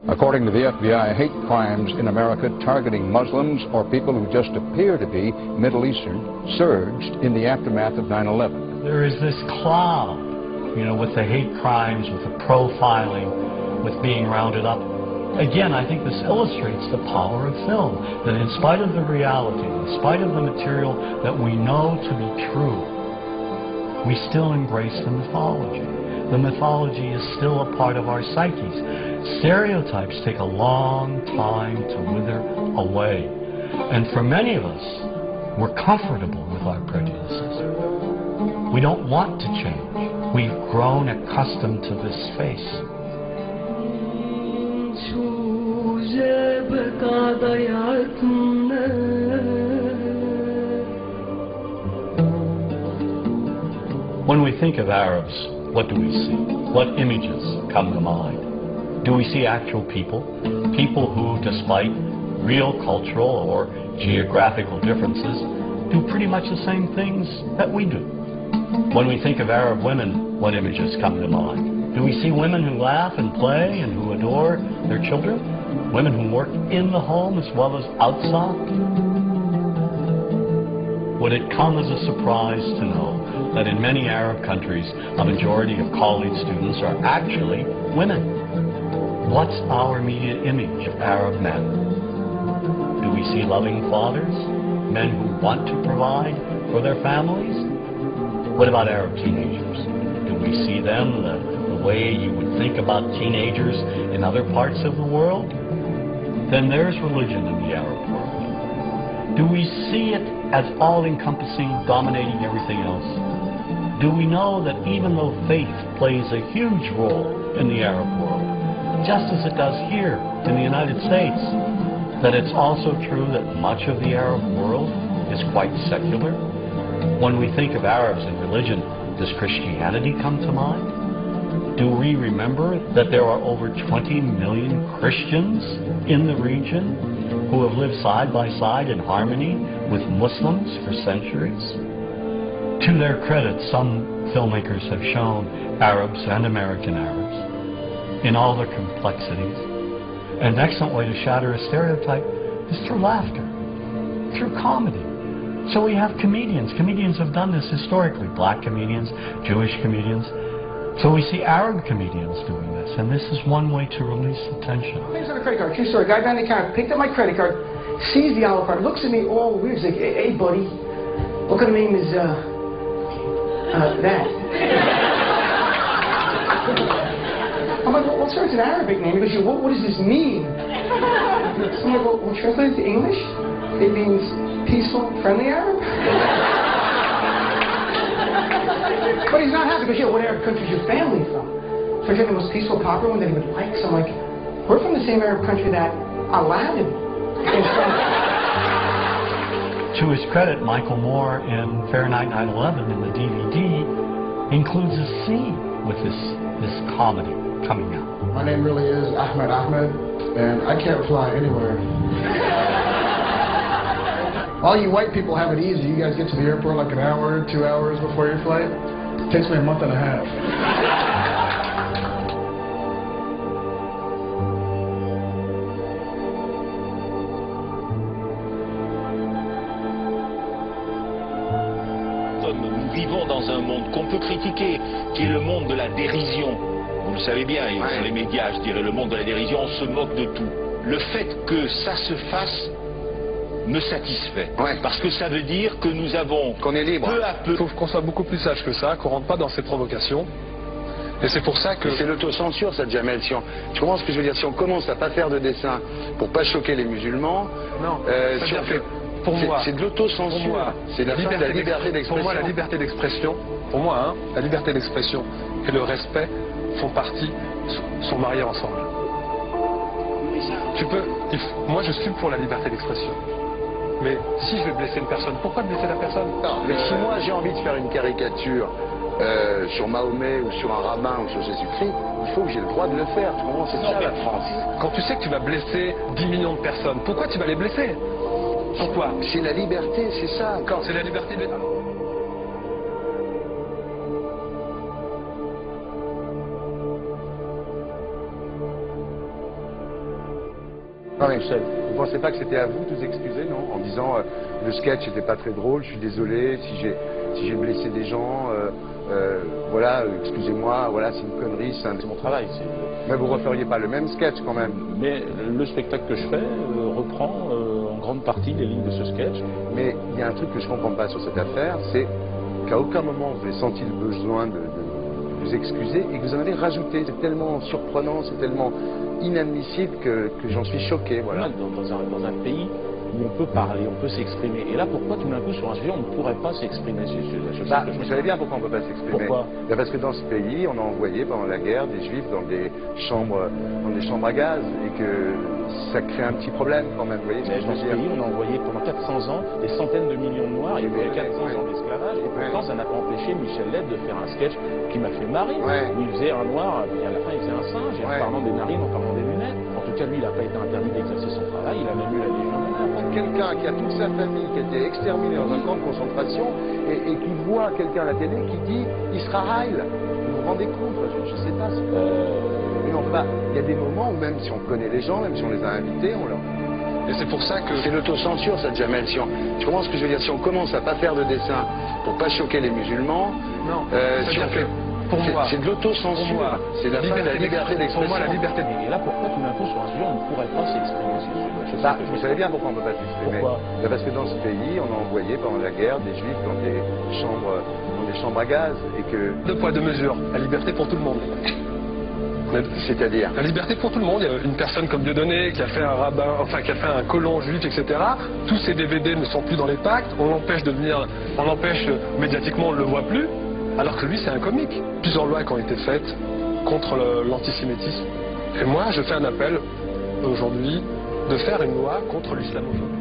According to the FBI, hate crimes in America targeting Muslims or people who just appear to be Middle Eastern surged in the aftermath of 9/11. There is this cloud, with the hate crimes, with the profiling, with being rounded up. Again, I think this illustrates the power of film, that in spite of the reality, in spite of the material that we know to be true, we still embrace the mythology. The mythology is still a part of our psyches. Stereotypes take a long time to wither away. And for many of us, we're comfortable with our prejudices. We don't want to change. We've grown accustomed to this face. When we think of Arabs, what do we see? What images come to mind? Do we see actual people? People who, despite real cultural or geographical differences, do pretty much the same things that we do. When we think of Arab women, what images come to mind? Do we see women who laugh and play and who adore their children? Women who work in the home as well as outside? Would it come as a surprise to know that in many Arab countries, a majority of college students are actually women? What's our immediate image of Arab men? Do we see loving fathers? Men who want to provide for their families? What about Arab teenagers? Do we see them the way you would think about teenagers in other parts of the world? Then there's religion in the Arab world. Do we see it as all-encompassing, dominating everything else? Do we know that even though faith plays a huge role in the Arab world, just as it does here in the United States, that it's also true that much of the Arab world is quite secular? When we think of Arabs and religion, does Christianity come to mind? Do we remember that there are over 20 million Christians in the region who have lived side by side in harmony with Muslims for centuries? To their credit, some filmmakers have shown Arabs and American Arabs in all their complexities. An excellent way to shatter a stereotype is through laughter, through comedy. So we have comedians. Comedians have done this historically. Black comedians, Jewish comedians. So we see Arab comedians doing this, and this is one way to release the tension. Things on a credit card. True story. Guy behind the counter picked up my credit card, sees the Olive card, looks at me all weird. He's like, "Hey, buddy, what kind of name is that?" I'm like, "Well, sir, it's an Arabic name." He goes, what does this mean?" So I'm like, well, translated to English, it means peaceful, friendly Arab. But he's not happy because, what Arab country is your family from? So I tried the most peaceful, popular one that he would like. So I'm like, we're from the same Arab country that Aladdin is from. To his credit, Michael Moore in Fahrenheit 9/11 in the DVD includes a scene with this comedy coming out. My name really is Ahmed, and I can't fly anywhere. All you white people have it easy. You guys get to the airport like an hour, 2 hours before your flight. It takes me a month and a half. Nous vivons dans un monde qu'on peut critiquer, qui est le monde de la dérision. Vous le savez bien, et dans les médias, je dirais, le monde de la dérision, on se moque de tout. Le fait que ça se fasse me satisfait. Parce que ça veut dire que nous avons, qu'on est libre, peu à peu... Il faut qu'on soit beaucoup plus sage que ça, qu'on rentre pas dans ces provocations. Et c'est pour ça que... C'est l'autocensure, ça, Jamel. Tu comprends ce que je veux dire? Si on commence à pas faire de dessin pour pas choquer les musulmans... Non, si on fait... Pour moi, c'est de l'autocensure. C'est la fin de la liberté d'expression. Pour moi, la liberté d'expression, la liberté d'expression et le respect font partie, sont mariés ensemble. Moi, je suis pour la liberté d'expression. Mais si je vais blesser une personne, pourquoi blesser la personne? Non, mais si moi j'ai envie de faire une caricature sur Mahomet ou sur un rabbin ou sur Jésus-Christ, il faut que j'ai le droit de le faire. Tu comprends? C'est ça la France. Quand tu sais que tu vas blesser 10 millions de personnes, pourquoi tu vas les blesser? Pourquoi? C'est la liberté, c'est ça. C'est la liberté de... Non, mais vous ne pensez pas que c'était à vous de vous excuser, non? En disant le sketch n'était pas très drôle, je suis désolé si j'ai blessé des gens, voilà, excusez-moi, voilà, c'est une connerie, C'est mon travail. Mais vous ne referiez pas le même sketch quand même? Mais le spectacle que je fais reprend en grande partie les lignes de ce sketch. Mais il y a un truc que je ne comprends pas sur cette affaire, c'est qu'à aucun moment vous avez senti le besoin de vous excuser et que vous en avez rajouté. C'est tellement surprenant, c'est tellement inadmissible que j'en suis choqué. Voilà. Dans un pays où on peut parler, on peut s'exprimer. Et là, pourquoi tout d'un coup, sur un sujet, on ne pourrait pas s'exprimer Vous savez bien pourquoi on ne peut pas s'exprimer. Pourquoi? Parce que dans ce pays, on a envoyé pendant la guerre des juifs dans des chambres à gaz et que ça crée un petit problème quand même. Vous voyez ce que je veux dire? Dans ce pays, on a envoyé pendant 400 ans des centaines de millions de Noirs. Il y a eu 400 ans d'esclavage. Et pourtant, ça n'a pas empêché Michel Leb de faire un sketch qui m'a fait marrer. Où il faisait un noir, et à la fin, il faisait un singe. Et en parlant des narines, en parlant des lunettes. En tout cas, lui, il n'a pas été interdit d'exercer son travail. Il a même eu la Légion d'honneur. Quelqu'un qui a toute sa famille qui a été exterminée dans un camp de concentration et qui voit quelqu'un à la télé qui dit Israël. Vous vous rendez compte? Je ne sais pas. Mais non, il y a des moments où même si on connaît les gens, même si on les a invités, on leur... Et c'est pour ça que... C'est l'autocensure, ça, Jamel. Tu comprends ce que je veux dire? Si on commence à pas faire de dessin pour pas choquer les musulmans... Non, si on fait... Pour moi, c'est de l'autocensure. C'est la liberté d'expression. Pour moi, la liberté de... Et là, pourquoi tout d'un coup, sur un sujet, on ne pourrait pas s'exprimer sur ce sujet? Vous savez bien pourquoi on ne peut pas s'exprimer. Pourquoi? Parce que dans ce pays, on a envoyé pendant la guerre des juifs dans des chambres à gaz et que... Deux poids, deux mesures. La liberté pour tout le monde. C'est-à-dire? La liberté pour tout le monde. Il y a une personne comme Dieudonné qui a fait un rabbin, enfin qui a fait un colon juif, etc. Tous ces DVD ne sont plus dans les pactes. On l'empêche médiatiquement, on ne le voit plus. Alors que lui, c'est un comique. Plusieurs lois qui ont été faites contre l'antisémitisme. Et moi, je fais un appel aujourd'hui de faire une loi contre l'islamophobie.